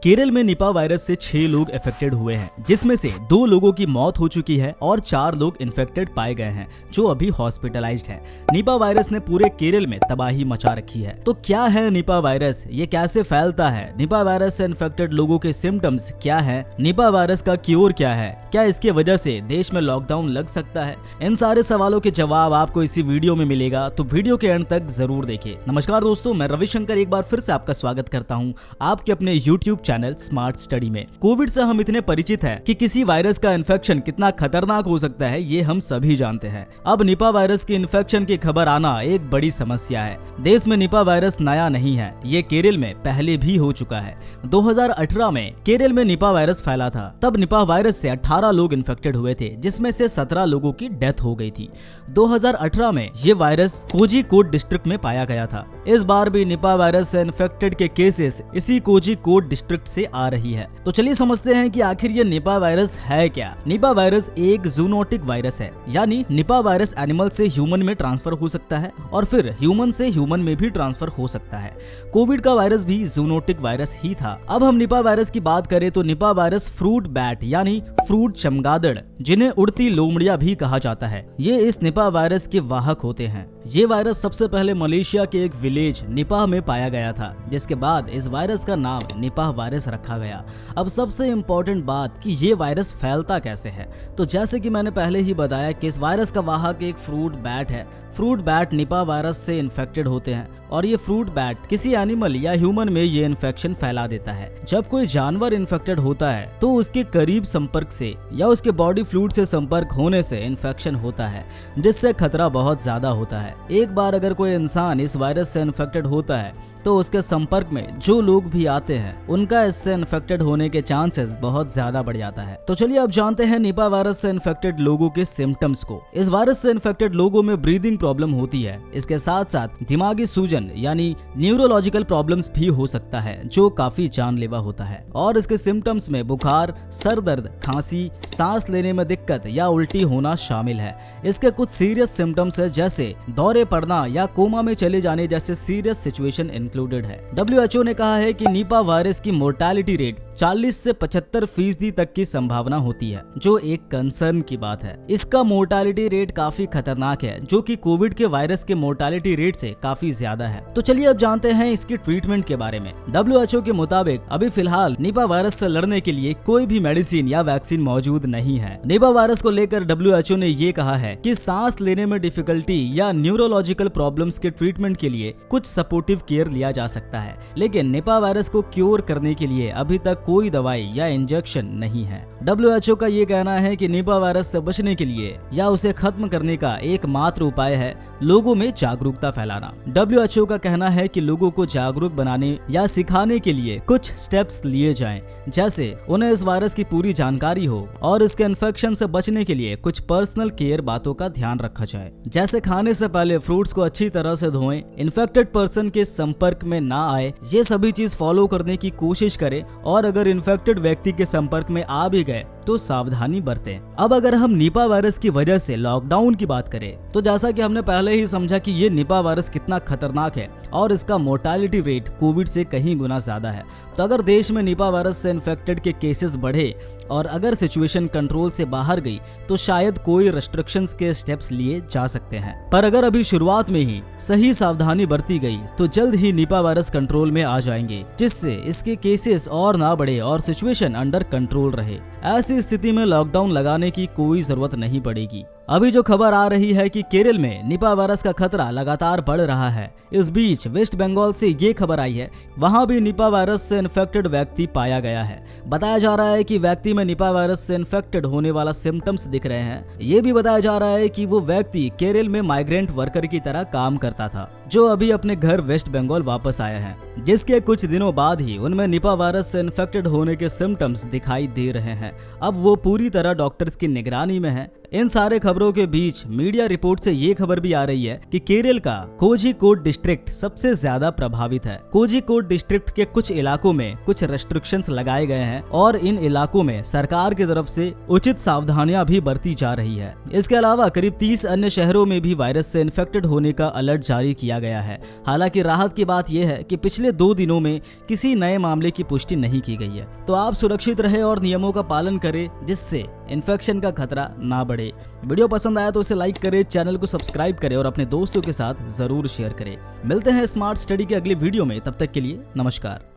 केरल में Nipah virus से 6 लोग इन्फेक्टेड हुए हैं, जिसमें से 2 लोगों की मौत हो चुकी है और 4 लोग इन्फेक्टेड पाए गए हैं जो अभी हॉस्पिटलाइज्ड है। निपा वायरस ने पूरे केरल में तबाही मचा रखी है। तो क्या है निपा वायरस, ये कैसे फैलता है, निपा वायरस से इन्फेक्टेड लोगों के सिम्टम्स क्या है, निपा वायरस का क्योर क्या है, क्या इसकी वजह से देश में लॉकडाउन लग सकता है? इन सारे सवालों के जवाब आपको इसी वीडियो में मिलेगा, तो वीडियो के एंड तक जरूर देखिए। नमस्कार दोस्तों, मैं रविशंकर एक बार फिर से आपका स्वागत करता हूं आपके अपने यूट्यूब चैनल स्मार्ट स्टडी में। कोविड से हम इतने परिचित हैं कि किसी वायरस का इन्फेक्शन कितना खतरनाक हो सकता है ये हम सभी जानते हैं। अब निपा वायरस की इन्फेक्शन की खबर आना एक बड़ी समस्या है। देश में निपा वायरस नया नहीं है, ये केरल में पहले भी हो चुका है। 2018 में केरल में निपा वायरस फैला था। तब निपा वायरस से 18 लोग इन्फेक्टेड हुए थे, जिसमें से 17 लोगों की डेथ हो गई थी। 2018 में ये वायरस कोझिकोड डिस्ट्रिक्ट में पाया गया था। इस बार भी निपा वायरस से इन्फेक्टेड के केसेस इसी कोझिकोड डिस्ट्रिक्ट से आ रही है। तो चलिए समझते हैं कि आखिर ये निपा वायरस है क्या। निपा वायरस एक जूनोटिक वायरस है, यानी निपा वायरस एनिमल से ह्यूमन में ट्रांसफर हो सकता है और फिर ह्यूमन से ह्यूमन में भी ट्रांसफर हो सकता है। कोविड का वायरस भी जूनोटिक वायरस ही था। अब हम निपा वायरस की बात करें तो निपा वायरस फ्रूट बैट यानी फ्रूट चमगादड़, जिन्हें उड़ती लोमड़ियां भी कहा जाता है, ये इस निपा वायरस के वाहक होते हैं। ये वायरस सबसे पहले मलेशिया के एक विलेज निपाह में पाया गया था, जिसके बाद इस वायरस का नाम निपाह वायरस रखा गया। अब सबसे इम्पोर्टेंट बात कि ये वायरस फैलता कैसे है, तो जैसे कि मैंने पहले ही बताया कि इस वायरस का वाहक एक फ्रूट बैट है। फ्रूट बैट निपा वायरस से इन्फेक्टेड होते हैं और ये फ्रूट बैट किसी एनिमल या ह्यूमन में ये इन्फेक्शन फैला देता है। जब कोई जानवर इन्फेक्टेड होता है तो उसके करीब संपर्क से या उसके बॉडी फ्लूइड से संपर्क होने से इन्फेक्शन होता है, जिससे खतरा बहुत ज्यादा होता है। एक बार अगर कोई इंसान इस वायरस से इन्फेक्टेड होता है तो उसके संपर्क में जो लोग भी आते हैं उनका इससे इन्फेक्टेड होने के चांसेस बहुत ज्यादा बढ़ जाता है। तो चलिए अब जानते हैं निपा वायरस से इन्फेक्टेड लोगों के सिम्टम्स को। इस वायरस से इन्फेक्टेड लोगों में ब्रीदिंग प्रॉब्लम होती है। इसके साथ साथ दिमागी सूजन यानी न्यूरोलॉजिकल प्रॉब्लम्स भी हो सकता है, जो काफी जानलेवा होता है। और इसके सिम्टम्स में बुखार, सर दर्द, खांसी, सांस लेने में दिक्कत या उल्टी होना शामिल है। इसके कुछ सीरियस सिम्टम्स है, जैसे दौरे पड़ना या कोमा में चले जाने जैसे सीरियस सिचुएशन इंक्लूडेड है। WHO ने कहा है कि निपा वायरस की मोर्टालिटी रेट 40 से 75% तक की संभावना होती है, जो एक कंसर्न की बात है। इसका मोर्टालिटी रेट काफी खतरनाक है, जो कि कोविड के वायरस के मोर्टालिटी रेट से काफी ज्यादा है। तो चलिए अब जानते हैं इसकी ट्रीटमेंट के बारे में। WHO के मुताबिक अभी फिलहाल निपा वायरस से लड़ने के लिए कोई भी मेडिसिन या वैक्सीन मौजूद नहीं है। निपा वायरस को लेकर WHO ने ये कहा है कि सांस लेने में डिफिकल्टी या न्यूरोलॉजिकल प्रॉब्लम्स के ट्रीटमेंट के लिए कुछ सपोर्टिव केयर लिया जा सकता है, लेकिन निपा वायरस को क्योर करने के लिए अभी तक कोई दवाई या इंजेक्शन नहीं है। WHO का ये कहना है कि निपा वायरस से बचने के लिए या उसे खत्म करने का एकमात्र उपाय है लोगों में जागरूकता फैलाना। WHO का कहना है कि लोगों को जागरूक बनाने या सिखाने के लिए कुछ स्टेप्स लिए जाएं, जैसे उन्हें इस वायरस की पूरी जानकारी हो और इसके इन्फेक्शन से बचने के लिए कुछ पर्सनल केयर बातों का ध्यान रखा जाए, जैसे खाने से पहले फ्रूट्स को अच्छी तरह से धोएं, इन्फेक्टेड पर्सन के संपर्क में ना आए, ये सभी चीज फॉलो करने की कोशिश करें और अगर इन्फेक्टेड व्यक्ति के संपर्क में आ भी गए तो सावधानी बरतें। अब अगर हम निपा वायरस की वजह से लॉकडाउन की बात करें तो जैसा कि हमने पहले ही समझा कि ये निपा वायरस कितना खतरनाक है और इसका मोर्टालिटी रेट कोविड से कहीं गुना ज्यादा है। तो अगर देश में निपा वायरस से इन्फेक्टेड के केसेस बढ़े और अगर सिचुएशन कंट्रोल से बाहर गई तो शायद कोई रेस्ट्रिक्शंस के स्टेप्स लिए जा सकते हैं। पर अगर अभी शुरुआत में ही सही सावधानी बरती गई तो जल्द ही निपा वायरस कंट्रोल में आ जाएंगे, जिससे इसके केसेस और ना बढ़े और सिचुएशन अंडर कंट्रोल रहे। ऐसी स्थिति में लॉकडाउन लगाने की कोई जरूरत नहीं पड़ेगी। अभी जो खबर आ रही है कि केरल में निपा वायरस का खतरा लगातार बढ़ रहा है। इस बीच वेस्ट बंगाल से ये खबर आई है, वहां भी निपा वायरस से इन्फेक्टेड व्यक्ति पाया गया है। बताया जा रहा है कि व्यक्ति में निपा वायरस से इन्फेक्टेड होने वाला सिम्टम्स दिख रहे हैं। ये भी बताया जा रहा है कि वो व्यक्ति केरल में माइग्रेंट वर्कर की तरह काम करता था, जो अभी अपने घर वेस्ट बंगाल वापस आया है, जिसके कुछ दिनों बाद ही उनमें निपा वायरस से इन्फेक्टेड होने के सिम्टम्स दिखाई दे रहे हैं। अब वो पूरी तरह डॉक्टर्स की निगरानी में है। इन सारे खबरों के बीच मीडिया रिपोर्ट से ये खबर भी आ रही है कि केरल का कोझिकोड डिस्ट्रिक्ट सबसे ज्यादा प्रभावित है। कोझिकोड डिस्ट्रिक्ट के कुछ इलाकों में कुछ रेस्ट्रिक्शंस लगाए गए हैं और इन इलाकों में सरकार की तरफ से उचित सावधानियां भी बरती जा रही है। इसके अलावा करीब 30 अन्य शहरों में भी वायरस से इन्फेक्टेड होने का अलर्ट जारी किया किया गया है। हालांकि राहत की बात यह है कि पिछले 2 दिनों में किसी नए मामले की पुष्टि नहीं की गई है। तो आप सुरक्षित रहे और नियमों का पालन करें, जिससे इन्फेक्शन का खतरा ना बढ़े। वीडियो पसंद आया तो इसे लाइक करें, चैनल को सब्सक्राइब करें और अपने दोस्तों के साथ जरूर शेयर करें। मिलते हैं स्मार्ट स्टडी के अगले वीडियो में, तब तक के लिए नमस्कार।